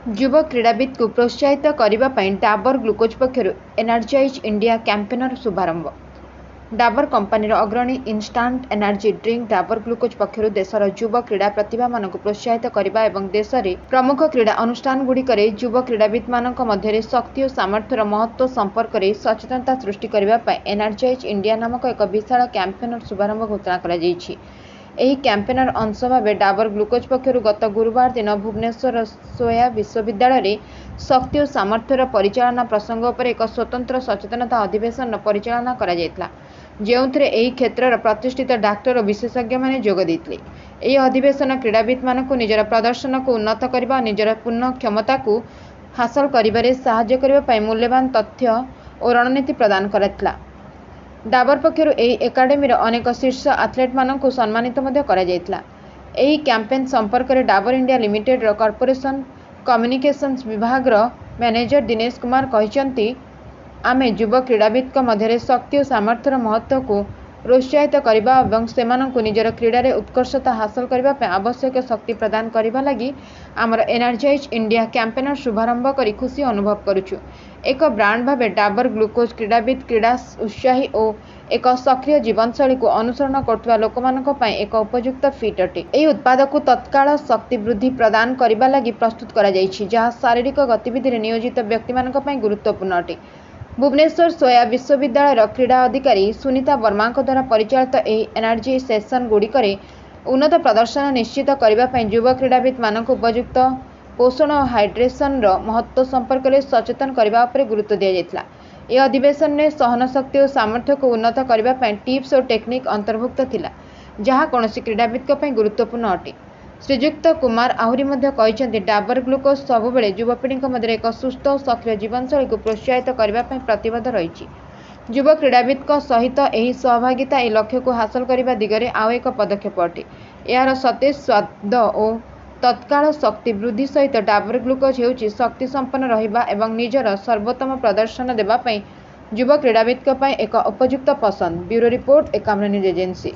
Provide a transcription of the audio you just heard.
युवा क्रीड़ाविद को प्रोत्साहित करने डाबर ग्लुकोज पक्षर एनर्जाइज इंडिया कैंपेनर शुभारंभ। डाबर कंपनी अग्रणी instant energy drink Dabur glucose पक्षर देशर युवा क्रीड़ा प्रतिभा मानक प्रोत्साहित करने और देश में प्रमुख क्रीड़ा अनुष्ठान गुड़िक युवा क्रीड़ाविद मानक मध्य शक्ति और सामर्थ्यर महत्व संपर्क में सचेतनता सृष्टि करने एनर्जाइज इंडिया नामक एक विशाल कैंपेनर शुभारंभ घोषणा कर कैंपेनर अंश भाव डाबर ग्लुकोज पक्षर गत गुरुवार दिन भुवनेश्वर सोया विश्वविद्यालय शक्ति और सामर्थ्यर परिचालना प्रसंग पर एक स्वतंत्र सचेतनता अधिवेशन परिचालना करा जायतिला, जेउथिरे एही क्षेत्रर प्रतिष्ठित डाक्टर और विशेषज्ञ माने जोग देइतिले। एही अधिवेशन क्रीड़ाविद मानकु निजर प्रदर्शन को उन्नत करबा और निजर पूर्ण क्षमता को हासिल करिबारे सहाय्य करिबा पई मूल्यवान तथ्य और रणनीति प्रदान करथिला। डाबर पक्षर एही एकाडेमीर अनेक शीर्ष एथलीट मानकु सम्मानित मध्य करा जायतिला। एही कैंपेन संपर्क में Dabur India limited corporation communications विभाग मैनेजर दिनेश कुमार कहते, आमे युवा क्रीड़ाविद मध्य शक्ति और सामर्थ्यर महत्व को प्रोत्साहित करने और सेमानंकु निजर क्रीड़ा उत्कर्षता हासिल करने आवश्यक शक्ति प्रदान करने लगी आमर एनर्जाइज इंडिया कैंपेनर शुभारंभ कर खुशी अनुभव करुचु। एक ब्रांड भाव डाबर ग्लुकोज क्रीड़ाविद क्रीड़ा उत्साही और एक सक्रिय जीवनशैली को अनुसरण करथुवा लोकमानक पई एक उपयुक्त फिट अटे। एही उत्पाद को तत्काल शक्ति वृद्धि प्रदान करने लगी प्रस्तुत करा जायछि, जहाँ शारीरिक गतिविधि रे नियोजित व्यक्ति मानक पई गुरुत्वपूर्ण अटे। भुवनेश्वर सोया विश्वविद्यालय क्रीड़ा अधिकारी सुनीता वर्मा द्वारा परिचालित एही एनर्जी सेशन गुड़िक उन्नत प्रदर्शन निश्चित करने युवा क्रीड़ाविद मानक उपयुक्त पोषण और हाइड्रेशन महत्व संपर्क में सचेतन करने पर गुरुत्व दिया जायतिला। यह अधिवेशन में सहन शक्ति और सामर्थ्य को उन्नत करने टिप्स और टेक्निक अंतर्भुक्त थिला, जहाँ कौनसी क्रीड़ाविद गुरुत्वपूर्ण अटे। श्रीजुक्त कुमार आहरी कहते, डाबर ग्लुकोज सबुबले युवापीढ़ी मध्य एक सुस्थ और सक्रिय जीवनशैली को प्रोत्साहित करने प्रतिबद्ध रही। युवा क्रीड़ाविद सहित यह सहभागिता यह लक्ष्य को हासिल करने दिगरे आउ एक पदक्षेप अटे। यार सतेज स्वाद और तत्काल शक्ति वृद्धि सहित डाबर ग्लुकोज हेउची शक्ति संपन्न रहिबा एवं निजर सर्वोत्तम प्रदर्शन देवाई युवा क्रीड़ाविद एक उपयुक्त पसंद। Bureau report, Ekamra news agency.